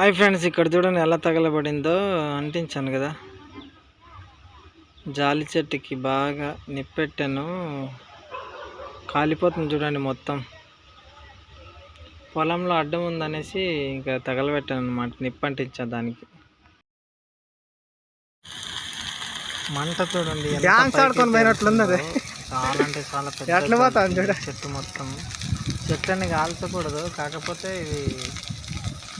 Hi friends, ఇక్కడ చూడండి ఎలా తగలబడిందో. అంటించాను కదా జాలి చెట్టుకి, బాగా నిప్పెట్టాను, కాలిపోతుంది చూడండి మొత్తం. పొలంలో అడ్డం ఉందనేసి ఇంకా తగలబెట్టాను అనమాట, నిప్పు అంటించాను దానికి. మంట చూడండి చాలా అంటే చాలా పెద్ద చెట్టు మొత్తం. చెట్లన్నీ కాల్చకూడదు, కాకపోతే ఇవి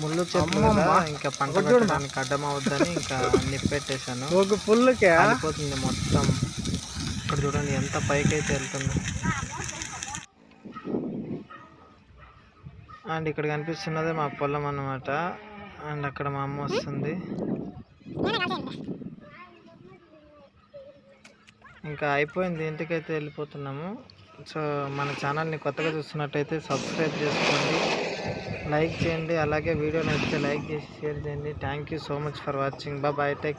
ముళ్ళు చెట్లు కదా, ఇంకా పంట పెట్టడానికి అడ్డం అవుద్దని ఇంకా నిప్పెట్టేశాను. కాలిపోతుంది మొత్తం. ఇక్కడ చూడండి ఎంత పైకి అయితే వెళ్తుంది. అండ్ ఇక్కడ కనిపిస్తున్నదే మా పొలం అన్నమాట. అండ్ అక్కడ మా అమ్మ వస్తుంది. ఇంకా అయిపోయింది, ఇంటికైతే వెళ్ళిపోతున్నాము. సో మన ఛానల్ని కొత్తగా చూస్తున్నట్టయితే సబ్స్క్రైబ్ చేసుకోండి, లైక్ చేయండి, అలాగే వీడియో నచ్చితే లైక్ చేసి షేర్ చేయండి. Thank you so much for watching. Bye, take care.